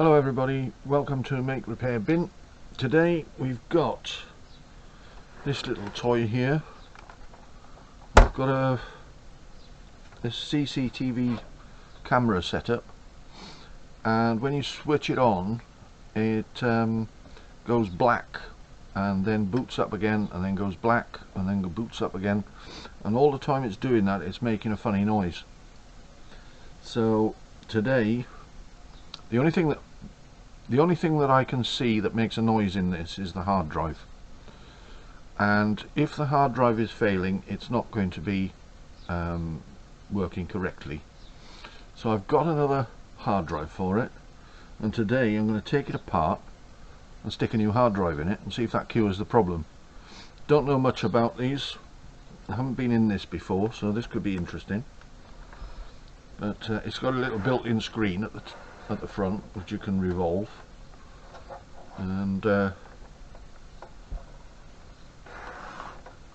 Hello everybody, welcome to Make Repair Bin. Today we've got this little toy here. We've got this CCTV camera setup, and when you switch it on it goes black and then boots up again, and then goes black and then boots up again, and all the time it's doing that it's making a funny noise. So today the only thing that I can see that makes a noise in this is the hard drive, and if the hard drive is failing it's not going to be working correctly. So I've got another hard drive for it, and today I'm going to take it apart and stick a new hard drive in it and see if that cures the problem. Don't know much about these, I haven't been in this before, so this could be interesting. But it's got a little built-in screen at the front which you can revolve, and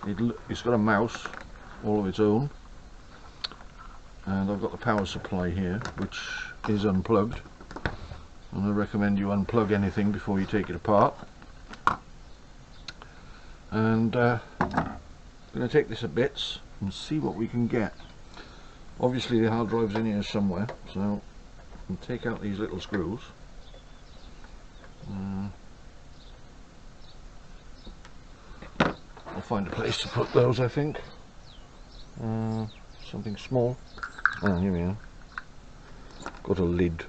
it's got a mouse all of its own, and I've got the power supply here which is unplugged, and I recommend you unplug anything before you take it apart. And I'm going to take this to bits and see what we can get. Obviously the hard drive's in here somewhere, so and take out these little screws. I'll find a place to put those, I think. Something small. Oh, here we are. Got a lid.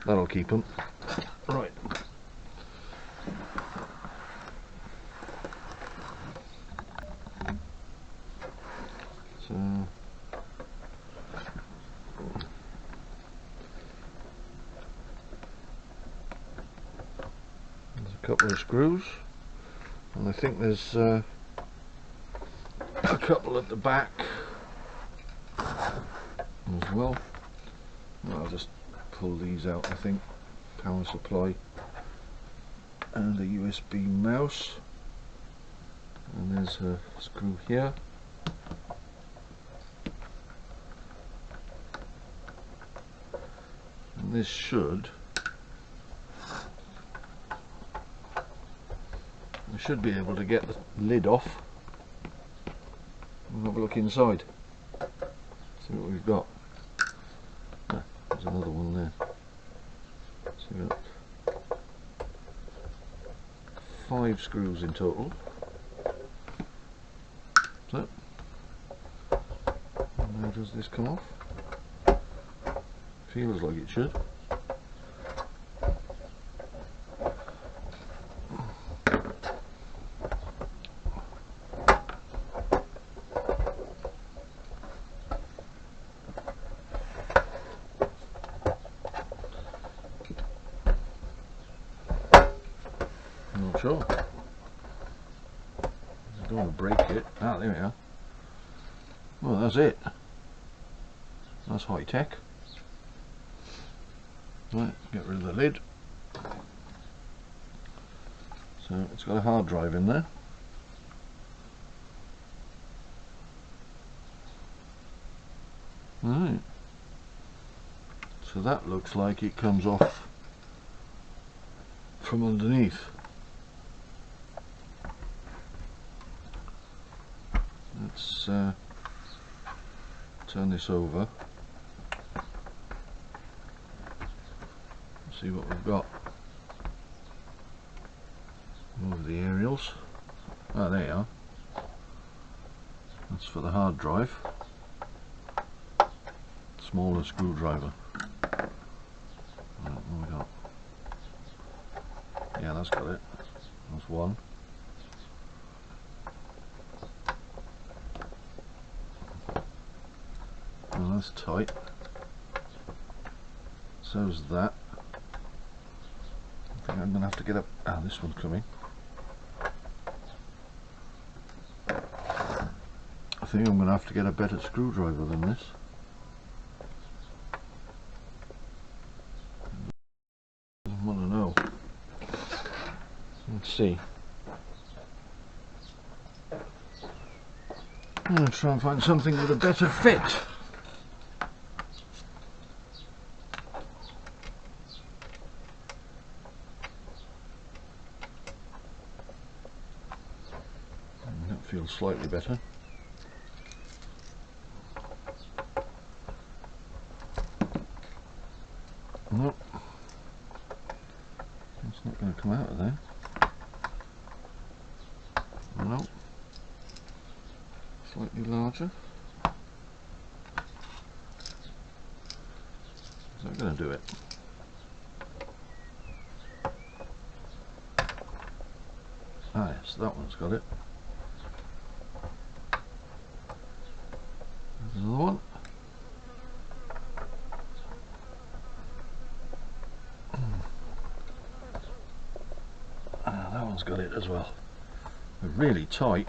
That'll keep them. Right. So couple of screws, and I think there's a couple at the back as well. I'll just pull these out, I think. Power supply and a USB mouse, and there's a screw here. And this I should be able to get the lid off and have a look inside, see what we've got. There's another one there. So we've got 5 screws in total. So, and now does this come off? Feels like it should. I'm not sure. I don't want to break it. Ah, there we are. Well, that's it. That's high tech. Right, get rid of the lid. So it's got a hard drive in there. Right. So that looks like it comes off from underneath. Let's turn this over, see what we've got. Move the aerials. Ah, there you are. That's for the hard drive. Smaller screwdriver. Right, what have we got? Yeah, that's got it. That's one. Oh, that's tight. So's that. I think I'm going to have to get up. Ah, this one's coming. I think I'm going to have to get a better screwdriver than this. I want to know. Let's see. I'm going to try and find something with a better fit. slightly better. Nope, it's not going to come out of there. Nope, slightly larger. Is that going to do it? Ah yes, that one's got it. There's another one. Ah, that one's got it as well. They're really tight.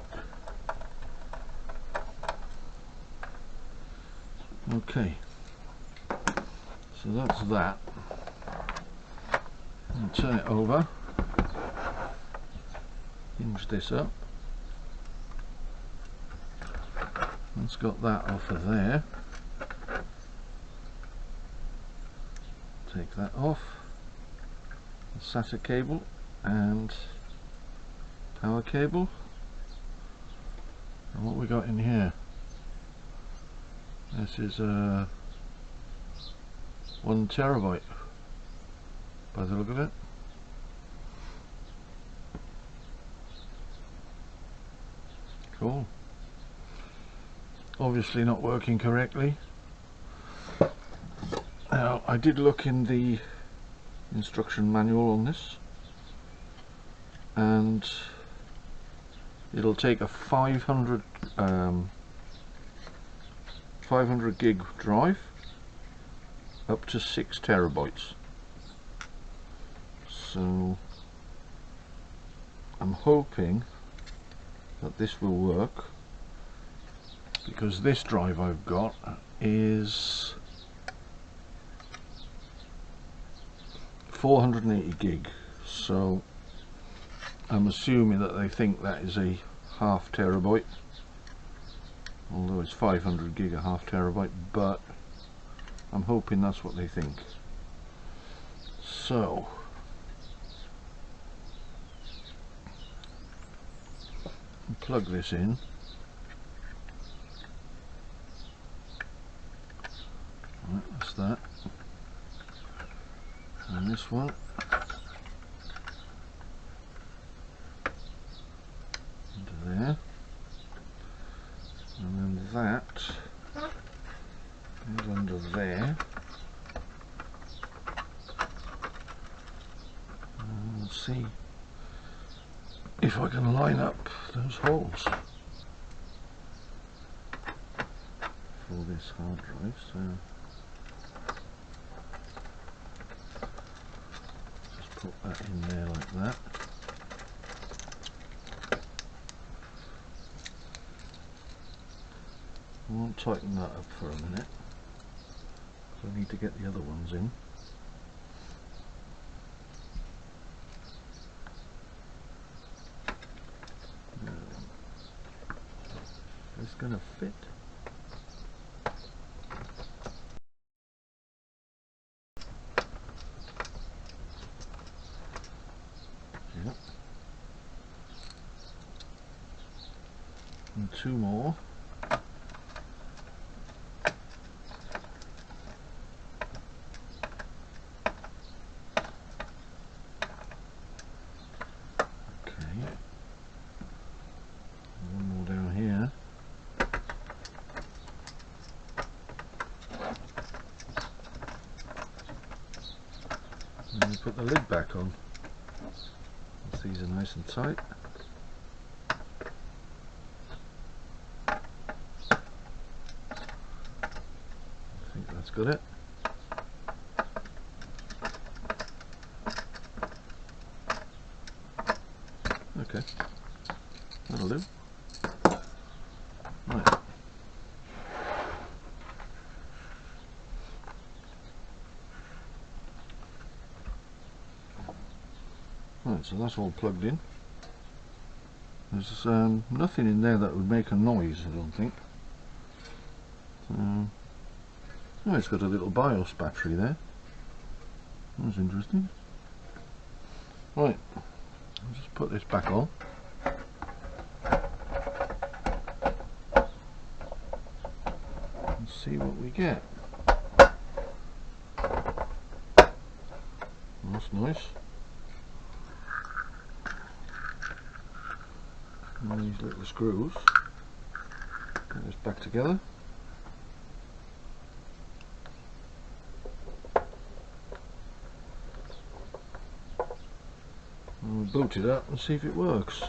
Okay, so that's that. I'll turn it over, hinge this up. It's got that off of there. Take that off. The SATA cable and power cable. And what we got in here? This is 1 terabyte by the look of it. Cool. Obviously not working correctly. Now I did look in the instruction manual on this, and it'll take a 500 gig drive up to 6 terabytes. So I'm hoping that this will work, because this drive I've got is 480 gig, so I'm assuming that they think that is a half terabyte, although it's 500 gig a half terabyte, but I'm hoping that's what they think. So plug this in. Right, that's that. And this one into there, and then that goes under there. And we'll see if I can line up those holes for this hard drive. So just put that in there like that. I won't tighten that up for a minute, so I need to get the other ones in. Is this going to fit? Yep. And 2 more. And we put the lid back on. These are nice and tight. I think that's got it. Okay, that'll do. Right. Right, so that's all plugged in. There's nothing in there that would make a noise, I don't think. Oh, it's got a little BIOS battery there. That's interesting. Right, I'll just put this back on. see what we get. That's nice. And these little screws. Put this back together. And we'll boot it up and see if it works.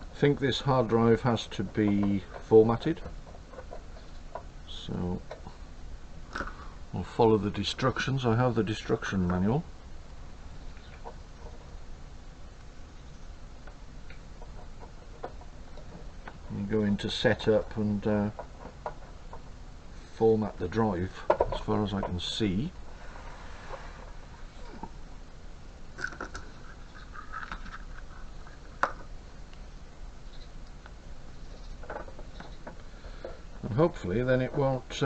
I think this hard drive has to be formatted, so I'll follow the instructions. I have the instruction manual. You go into setup and format the drive as far as I can see. And hopefully then it won't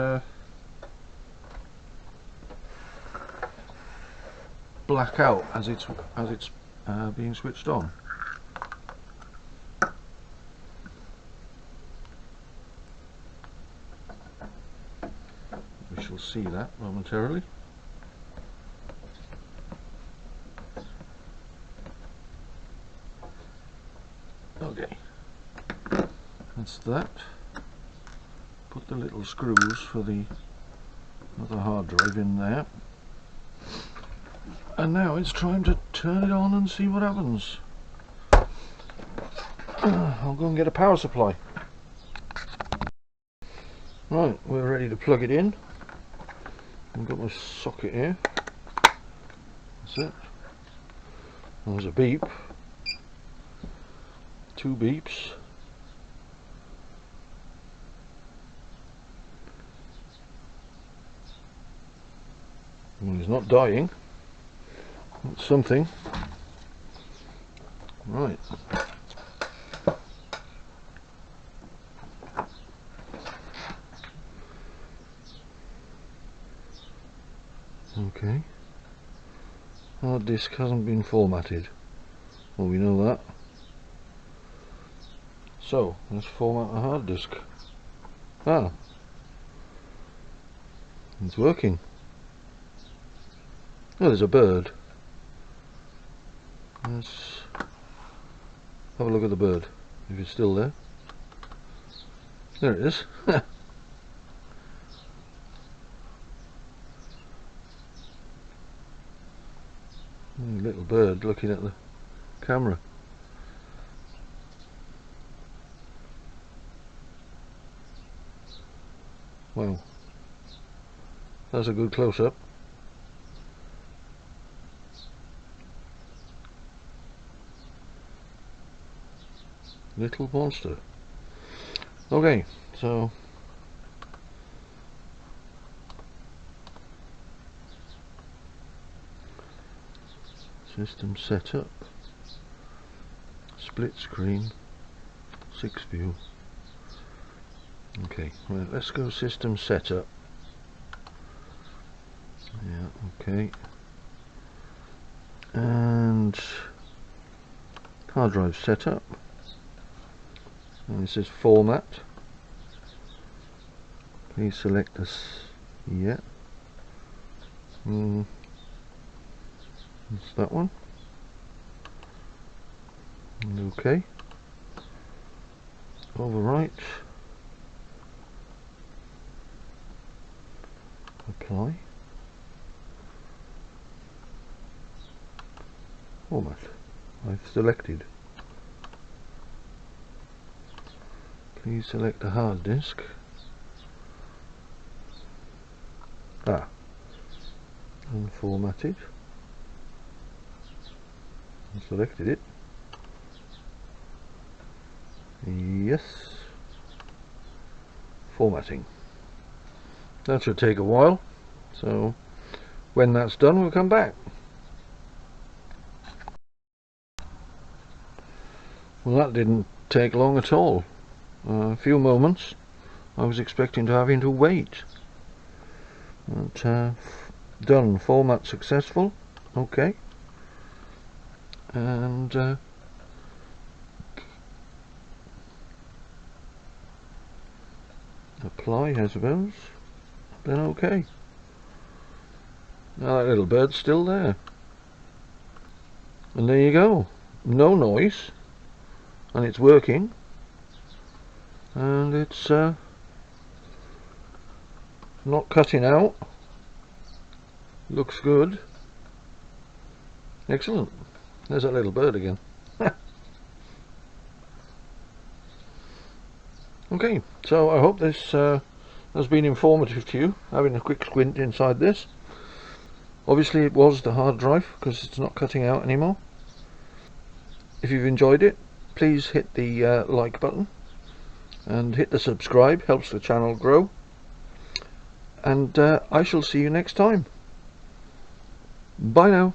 black out as it's being switched on. We shall see that momentarily. Okay, that's that. Put the little screws for the other hard drive in there. And now it's time to turn it on and see what happens. I'll go and get a power supply. Right, we're ready to plug it in. I've got my socket here. That's it. There's a beep. 2 beeps. Well, he's not dying. That's something. Right. Okay. Hard disk hasn't been formatted. Well, we know that. So, let's format a hard disk. Ah. It's working. Oh, there's a bird. Let's have a look at the bird, if it's still there. There it is. Little bird looking at the camera. Wow, that's a good close-up. Little monster. Okay, so system setup, split screen, 6 view. Okay, well, let's go system setup. Yeah, okay. And hard drive setup. And this is format. Please select this. Yeah. It's that one. And okay. Overwrite. Apply. Format. I've selected. Please select a hard disk. Unformatted. I selected it. Yes. Formatting. That should take a while, so when that's done we'll come back. Well, that didn't take long at all. A few moments. I was expecting to having to wait. But, done. Format successful. Okay, and apply, I suppose, then okay. Now that little bird's still there, and there you go, no noise, and it's working, and it's not cutting out. Looks good. Excellent. There's that little bird again. Okay, so I hope this has been informative to you, having a quick squint inside this. Obviously it was the hard drive, because it's not cutting out anymore. If you've enjoyed it, please hit the like button and hit the subscribe, helps the channel grow. And I shall see you next time. Bye now.